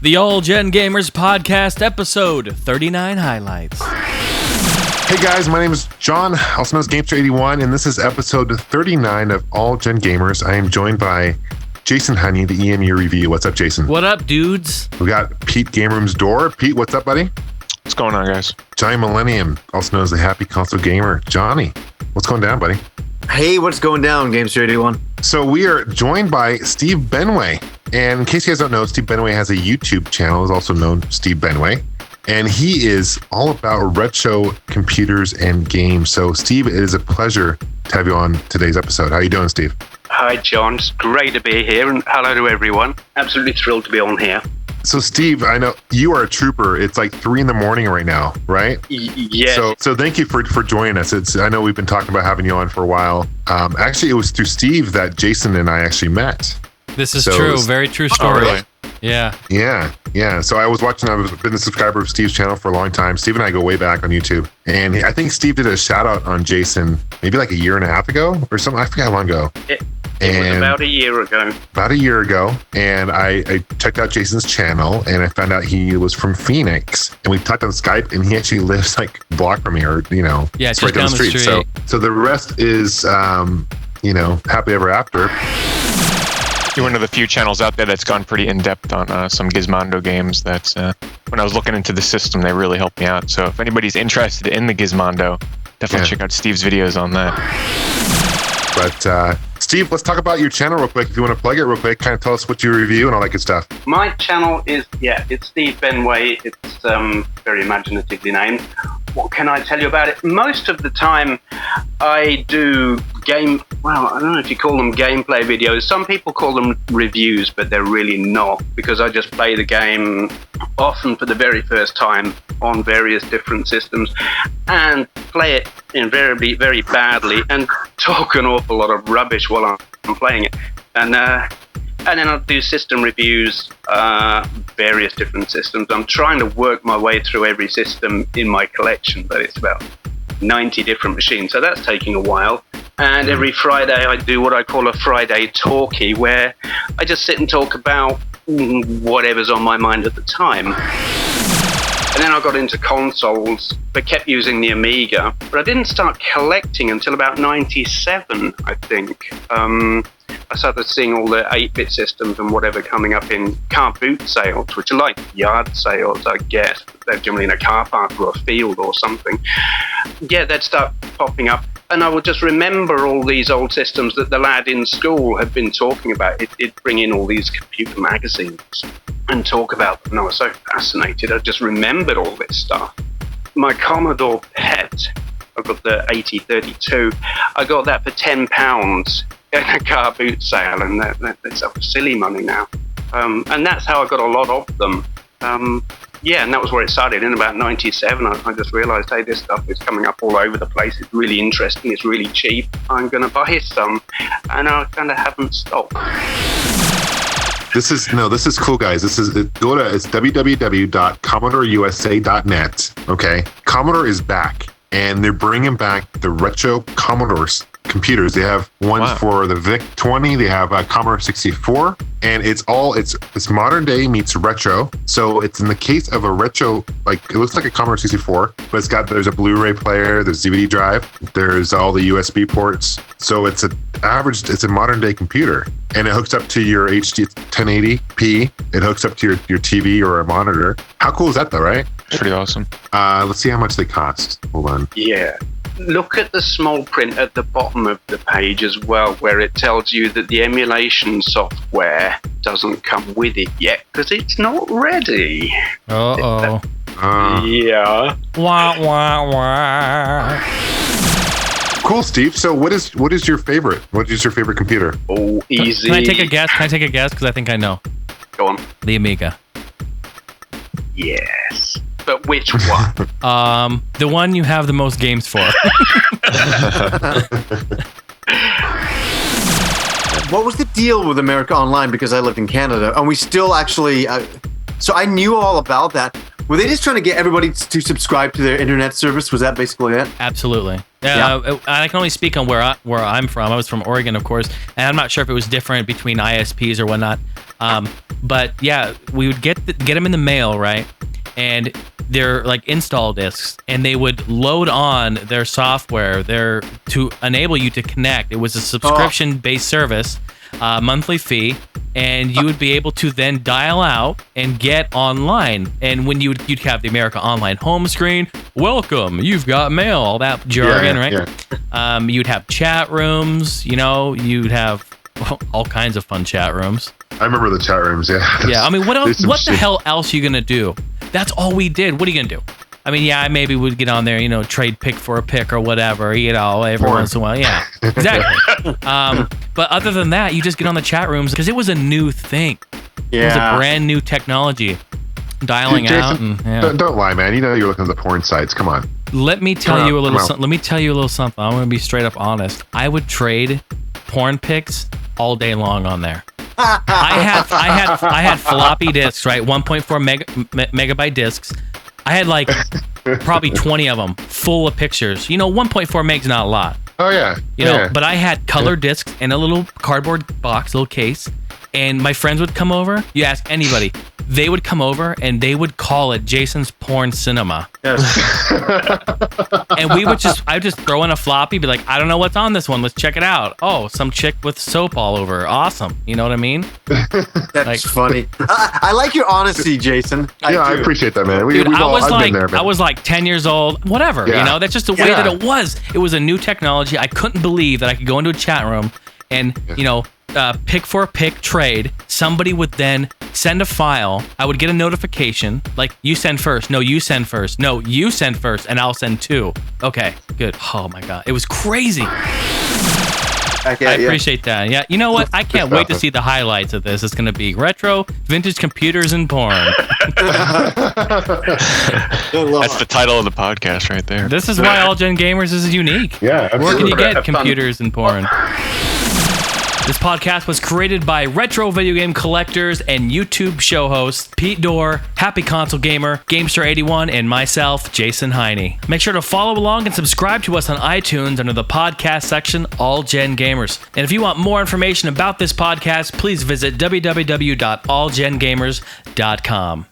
The All Gen Gamers Podcast, episode 39 highlights. Hey guys, my name is John, also known as Gamester81, and this is episode 39 of All Gen Gamers. I am joined by Jason Honey, the EMU review. What's up, Jason? What up, dudes? We got Pete Game Room's Door. Pete, what's up, buddy? What's going on, guys? Johnny Millennium, also known as the Happy Console Gamer. Johnny, what's going down, buddy? Hey, what's going down, Gamester81? So we are joined by Steve Benway. And in case you guys don't know, Steve Benway has a YouTube channel, is also known Steve Benway. And he is all about retro computers and games. So Steve, it is a pleasure to have you on today's episode. How are you doing, Steve? Hi, John. It's great to be here, and hello to everyone. Absolutely thrilled to be on here. So Steve, I know you are a trooper. It's like 3 a.m. right now, right? Yes. So thank you for joining us. I know we've been talking about having you on for a while. Actually, it was through Steve that Jason and I actually met. This is true. Very true story. Really? Yeah. So I've been a subscriber of Steve's channel for a long time. Steve and I go way back on YouTube. And I think Steve did a shout out on Jason maybe like a year and a half ago or something. I forgot how long ago. It was about a year ago. And I checked out Jason's channel and I found out he was from Phoenix. And we talked on Skype and he actually lives like a block from me or, Yeah, it's right down the street. So the rest is, happy ever after. You're one of the few channels out there that's gone pretty in-depth on some Gizmondo games. That's when I was looking into the system, they really helped me out. So if anybody's interested in the Gizmondo, definitely check out Steve's videos on that. But Steve, let's talk about your channel real quick. If you want to plug it real quick, kind of tell us what you review and all that good stuff. My channel is, it's Steve Benway. It's very imaginatively named. What can I tell you about it? Most of the time, I do I don't know if you call them gameplay videos. Some people call them reviews, but they're really not, because I just play the game often for the very first time on various different systems and play it invariably very badly and talk an awful lot of rubbish while I'm playing it. And then I'll do system reviews, various different systems. I'm trying to work my way through every system in my collection, but it's about 90 different machines, so that's taking a while. And every Friday I do what I call a Friday talkie, where I just sit and talk about whatever's on my mind at the time. And then I got into consoles, but kept using the Amiga. But I didn't start collecting until about 97, I think. I started seeing all the 8-bit systems and whatever coming up in car boot sales, which are like yard sales, I guess. They're generally in a car park or a field or something. Yeah, they'd start popping up. And I would just remember all these old systems that the lad in school had been talking about. It'd bring in all these computer magazines and talk about them. And I was so fascinated. I just remembered all this stuff. My Commodore PET, I got the 8032. I got that for £10 in a car boot sale, and that's silly money now. And that's how I got a lot of them. And that was where it started in about 97. I just realized, hey, this stuff is coming up all over the place. It's really interesting. It's really cheap. I'm going to buy some. And I kind of haven't stopped. This is cool, guys. It's www.commodoreusa.net. Okay. Commodore is back, and they're bringing back the retro Commodores computers. They have ones for the VIC-20. They have a Commodore 64, and it's modern day meets retro. So it's in the case of a retro, like it looks like a Commodore 64, but there's a Blu-ray player, there's DVD drive, there's all the USB ports. So it's a modern day computer, and it hooks up to your HD 1080p. It hooks up to your TV or a monitor. How cool is that, though, right? Pretty awesome. Let's see how much they cost. Hold on. Yeah. Look at the small print at the bottom of the page as well, where it tells you that the emulation software doesn't come with it yet because it's not ready. Uh-oh. Yeah. Wah, wah, wah. Cool, Steve. So what is your favorite? What is your favorite computer? Oh, easy. Can I take a guess? Because I think I know. Go on. The Amiga. Yes. But which one? The one you have the most games for. What was the deal with America Online? Because I lived in Canada, and we still actually... so I knew all about that. Were they just trying to get everybody to subscribe to their internet service? Was that basically it? Absolutely. I can only speak on where I'm from. I was from Oregon, of course, and I'm not sure if it was different between ISPs or whatnot. But yeah, we would get them in the mail, right? And they're like install discs, and they would load on their software there to enable you to connect. It was a subscription-based service, monthly fee, and you would be able to then dial out and get online. And when you'd have the America Online home screen, welcome, you've got mail, all that jargon, right? Yeah. You'd have chat rooms, you'd have all kinds of fun chat rooms. I remember the chat rooms, yeah. Yeah, I mean, what else? What the hell else are you gonna do? That's all we did. What are you gonna do? I mean, yeah, maybe we'd get on there, trade pick for a pick or whatever, every once in a while. Yeah, exactly. But other than that, you just get on the chat rooms because it was a new thing. Yeah. It was a brand new technology. Dialing Jason, out. And, don't lie, man. You're looking at the porn sites. Come on. Let me tell you a little something. Let me tell you a little something. I'm gonna be straight up honest. I would trade porn pics all day long on there. I had floppy disks, right? 1.4 megabyte disks. I had like probably 20 of them full of pictures. 1.4 meg's not a lot. Oh yeah. But I had color discs in a little cardboard box, little case, and my friends would come over. You ask anybody, they would come over and they would call it Jason's Porn Cinema. Yes. And I would just throw in a floppy, be like, I don't know what's on this one. Let's check it out. Oh, some chick with soap all over. Awesome. You know what I mean? That's funny. I like your honesty, Jason. I appreciate that, man. Dude, I was like 10 years old, whatever. Yeah. That's just the way that it was. It was a new technology. I couldn't believe that I could go into a chat room and, pick for a pick trade. Somebody would then send a file. I would get a notification like, you send first. No, you send first. No, you send first, and I'll send two. Okay, good. Oh my God, it was crazy. I appreciate that. Yeah, you know what? I can't wait to see the highlights of this. It's going to be retro, vintage computers, and porn. That's the title of the podcast right there. This is why All Gen Gamers is unique. Yeah, absolutely. Where can you get computers and porn? This podcast was created by retro video game collectors and YouTube show hosts Pete Dorr, Happy Console Gamer, Gamester81, and myself, Jason Heine. Make sure to follow along and subscribe to us on iTunes under the podcast section, All Gen Gamers. And if you want more information about this podcast, please visit www.allgengamers.com.